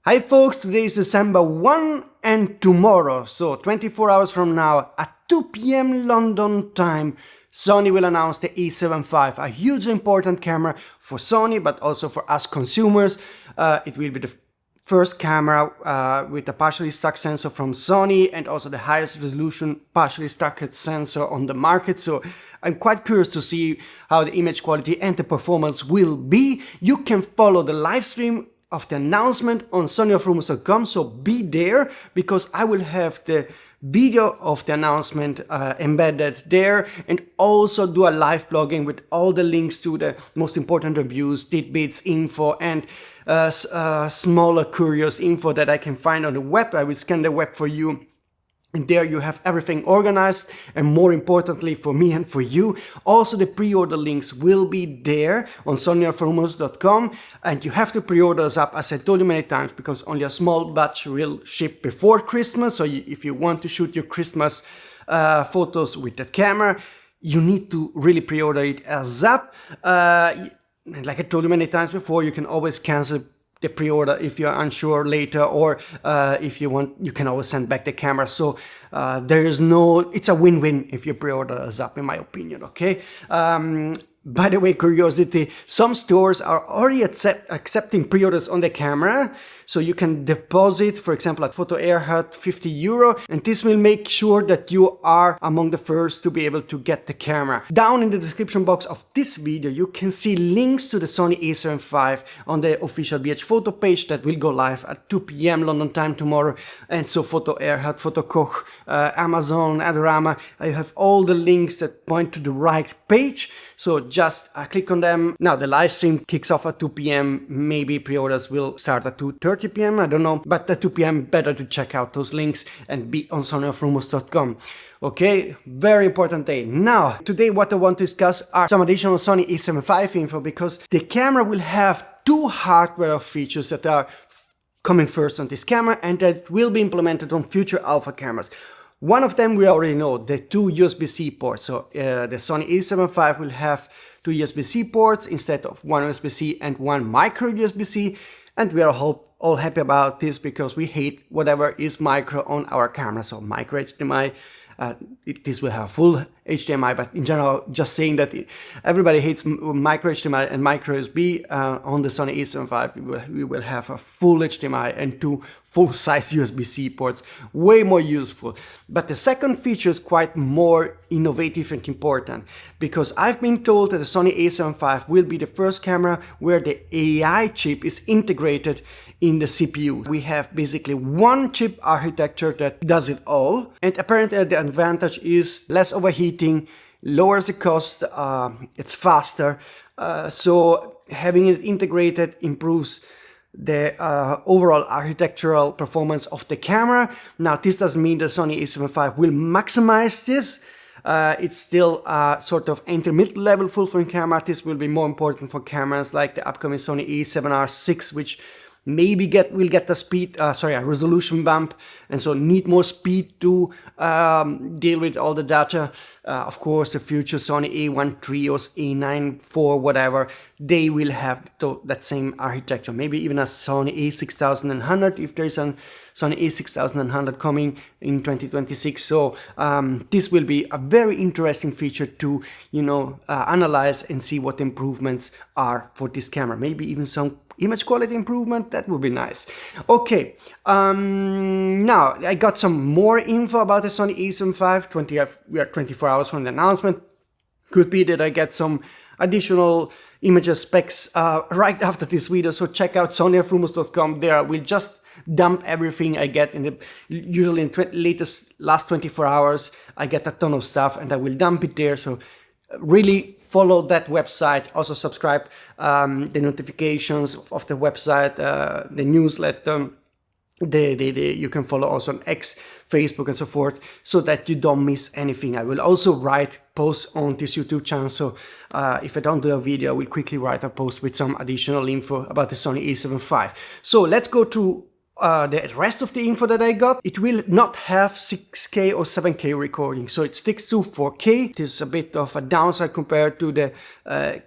Hi folks, today is December 1 and tomorrow, so 24 hours from now at 2 p.m. London time, Sony will announce the A7V, a hugely important camera for Sony but also for us consumers. It will be the first camera with a partially stacked sensor from Sony and also the highest resolution partially stacked sensor on the market, so I'm quite curious to see how the image quality and the performance will be. You can follow the live stream of the announcement on sonyalpha.com, so be there because I will have the video of the announcement embedded there and also do a live blogging with all the links to the most important reviews, tidbits, info and smaller curious info that I can find on the web. I will scan the web for you. And there you have everything organized, and more importantly for me and for you, also the pre-order links will be there on sonyalpha.com, and you have to pre-order us up, as I told you many times, because only a small batch will ship before Christmas. So if you want to shoot your Christmas photos with that camera, you need to really pre-order it as up. Like I told you many times before, you can always cancel the pre-order if you're unsure later, or if you want, you can always send back the camera. So there is no, it's a win-win if you pre-order us up, in my opinion. Okay. By the way, curiosity, some stores are already accepting pre-orders on the camera. So you can deposit, for example, at Photo Airhut, €50, and this will make sure that you are among the first to be able to get the camera. Down in the description box of this video, you can see links to the Sony A7V on the official BH Photo page that will go live at 2 p.m. London time tomorrow. And so Photo Airhut, Photo Koch, Amazon, Adorama, I have all the links that point to the right page. So just click on them. Now the live stream kicks off at 2 p.m. Maybe pre-orders will start at 2:30 p.m. I don't know, but at 2 p.m. better to check out those links and be on sonyalpha.com. Okay, very important day. Now, today what I want to discuss are some additional Sony A75 info, because the camera will have two hardware features that are coming first on this camera and that will be implemented on future alpha cameras. One of them we already know, the two USB-C ports. So the Sony A75 will have two USB-C ports instead of one USB-C and one micro USB-C, and we are all happy about this because we hate whatever is micro on our camera. So micro HDMI, this will have full HDMI, but in general, just saying that everybody hates micro HDMI and micro USB. On the Sony A75, we will have a full HDMI and two full-size USB-C ports, way more useful. But the second feature is quite more innovative and important, because I've been told that the Sony A75 will be the first camera where the AI chip is integrated in the CPU. We have basically one chip architecture that does it all, and apparently the advantage is less overheating, lowers the cost, it's faster, so having it integrated improves the overall architectural performance of the camera. Now this doesn't mean the Sony A75 will maximize this. It's still sort of intermediate level full frame camera. This will be more important for cameras like the upcoming Sony A7R6, which maybe will get the speed, a resolution bump, and so need more speed to deal with all the data. Of course, the future Sony A13 or A94, whatever, they will have that same architecture. Maybe even a Sony A6100 if there is a Sony A6100 coming in 2026. So this will be a very interesting feature to, analyze and see what the improvements are for this camera. Maybe even some image quality improvement, that would be nice. Okay, now I got some more info about the Sony A75. We are 24 hours from the announcement. Could be that I get some additional image specs right after this video, so check out sonyalpha.com. There I will just dump everything I get usually in last 24 hours. I get a ton of stuff and I will dump it there, so really follow that website. Also subscribe the notifications of the website, the newsletter. You can follow also on X, Facebook and so forth, so that you don't miss anything. I will also write posts on this YouTube channel, so if I don't do a video, I will quickly write a post with some additional info about the Sony A75. So let's go to the rest of the info that I got. It will not have 6K or 7K recording, so it sticks to 4K. It is a bit of a downside compared to the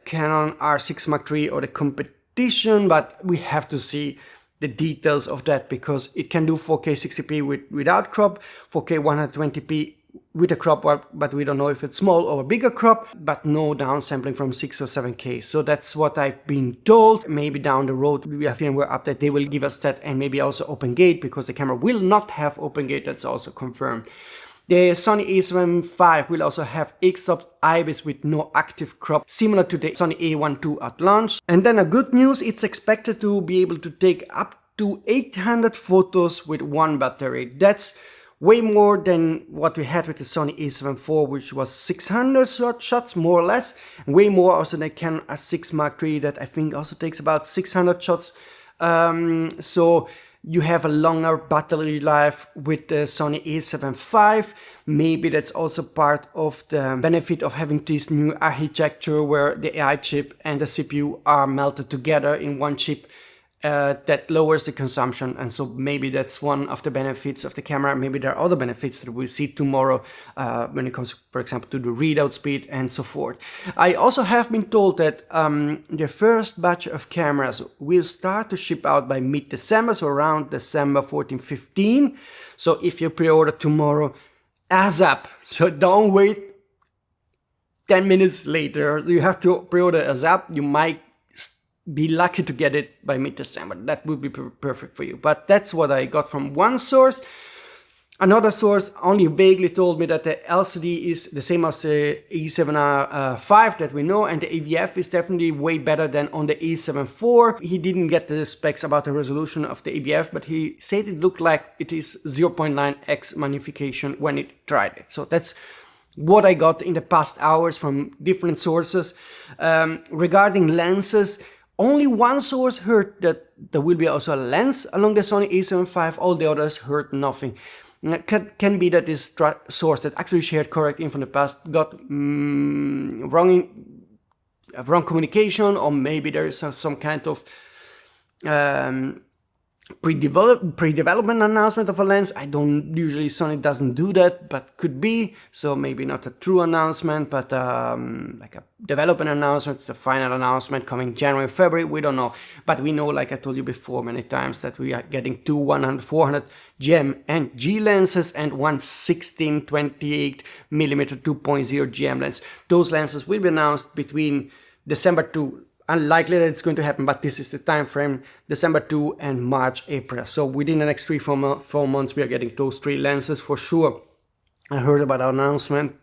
Canon R6 Mark III or the competition, but we have to see the details of that, because it can do 4K 60p without crop, 4K 120p with a crop, but we don't know if it's small or a bigger crop, but no downsampling from 6 or 7K. So that's what I've been told. Maybe down the road, we have firmware update, they will give us that, and maybe also open gate, because the camera will not have open gate. That's also confirmed. The Sony A7V will also have X-stop IBIS with no active crop, similar to the Sony A7V at launch. And then a good news, it's expected to be able to take up to 800 photos with one battery. That's way more than what we had with the Sony A7 IV, which was 600 shots, more or less. Way more also than the Canon A6 Mark III, that I think also takes about 600 shots. So you have a longer battery life with the Sony A7V. Maybe that's also part of the benefit of having this new architecture where the AI chip and the CPU are melted together in one chip. That lowers the consumption, and so maybe that's one of the benefits of the camera. Maybe there are other benefits that we'll see tomorrow when it comes, for example, to the readout speed and so forth. I also have been told that the first batch of cameras will start to ship out by mid-December, so around December 14, 15. So if you pre-order tomorrow, ASAP. So don't wait 10 minutes later. You have to pre-order ASAP. You might be lucky to get it by mid-December. That would be perfect for you. But that's what I got from one source. Another source only vaguely told me that the LCD is the same as the A7V that we know, and the AVF is definitely way better than on the A7 IV. He didn't get the specs about the resolution of the AVF, but he said it looked like it is 0.9x magnification when it tried it. So that's what I got in the past hours from different sources. Regarding lenses, only one source heard that there will be also a lens along the Sony A7V, all the others heard nothing. Can be that this source that actually shared correct info in the past got wrong communication, or maybe there is some kind of pre-development announcement of a lens. I don't usually, Sony doesn't do that, but could be. So maybe not a true announcement, but like a development announcement, the final announcement coming January, February, we don't know. But we know, like I told you before many times, that we are getting two 100-400 GM and G lenses and one 16-28mm 2.0 GM lens. Those lenses will be announced between December 2. Unlikely that it's going to happen, but this is the time frame, December 2 and March, April. So within the next 4 months, we are getting those three lenses for sure. I heard about our announcement,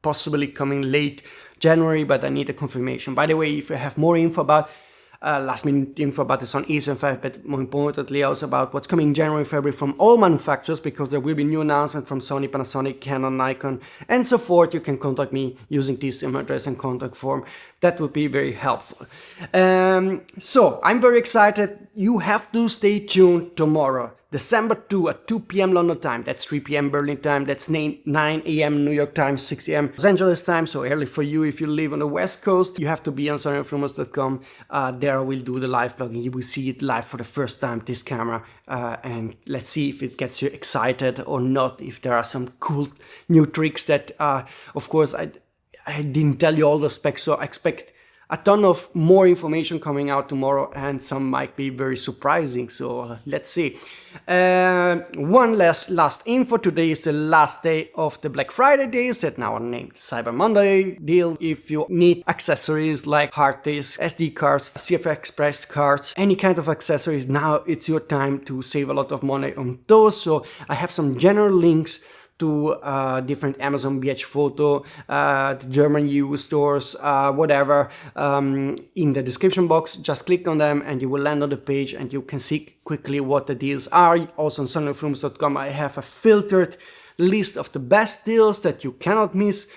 possibly coming late January, but I need a confirmation. By the way, if you have more info about last minute info about the Sony A75, but more importantly also about what's coming January, February from all manufacturers, because there will be new announcements from Sony, Panasonic, Canon, Nikon, and so forth. You can contact me using this email address and contact form. That would be very helpful. So I'm very excited. You have to stay tuned tomorrow, December 2 at 2 p.m. London time. That's 3 p.m. Berlin time. That's 9 a.m. New York time, 6 a.m. Los Angeles time. So early for you if you live on the West Coast. You have to be on sonyalpha.com. There I will do the live blogging. You will see it live for the first time, this camera. And let's see if it gets you excited or not. If there are some cool new tricks that, of course, I didn't tell you all the specs. So I expect a ton of more information coming out tomorrow, and some might be very surprising. So let's see. One last info. Today is the last day of the Black Friday days that now are named Cyber Monday deal. If you need accessories like hard disks, SD cards, CFI Express cards, any kind of accessories, now it's your time to save a lot of money on those. So I have some general links to different Amazon BH Photo, the German EU stores, whatever, in the description box. Just click on them and you will land on the page and you can see quickly what the deals are. Also on sonyalpha.com I have a filtered list of the best deals that you cannot miss,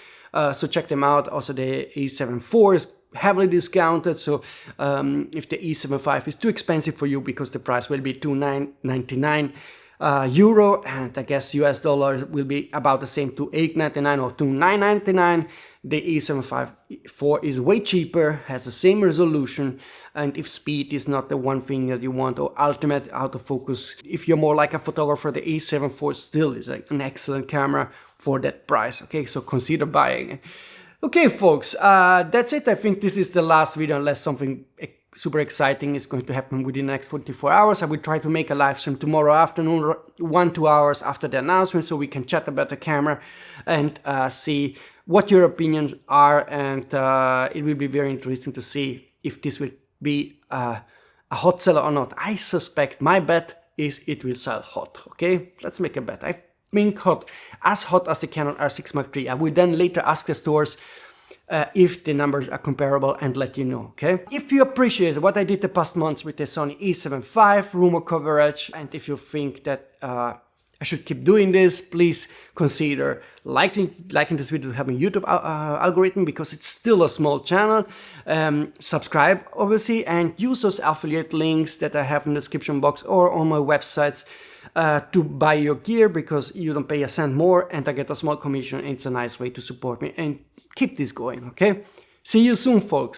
so check them out. Also the A7 IV is heavily discounted, so if the A75 is too expensive for you, because the price will be €2,999, and I guess US dollar will be about the same, to $8.99 or $9.99. The A75 IV is way cheaper, has the same resolution, and if speed is not the one thing that you want, or ultimate autofocus, if you're more like a photographer, the A7 IV still is an excellent camera for that price. Okay, so consider buying it. Okay folks, that's it. I think this is the last video, unless something super exciting is going to happen within the next 24 hours. I will try to make a live stream tomorrow afternoon, 1-2 hours after the announcement, so we can chat about the camera and see what your opinions are, and it will be very interesting to see if this will be a hot seller or not. I suspect, my bet is it will sell hot, okay? Let's make a bet. I think as hot as the Canon R6 Mark III. I will then later ask the stores if the numbers are comparable and let you know, okay? If you appreciate what I did the past months with the Sony A7V rumor coverage, and if you think that I should keep doing this, please consider liking this video to help me YouTube algorithm, because it's still a small channel. Subscribe, obviously, and use those affiliate links that I have in the description box or on my websites to buy your gear, because you don't pay a cent more and I get a small commission. It's a nice way to support me and keep this going, okay? See you soon, folks.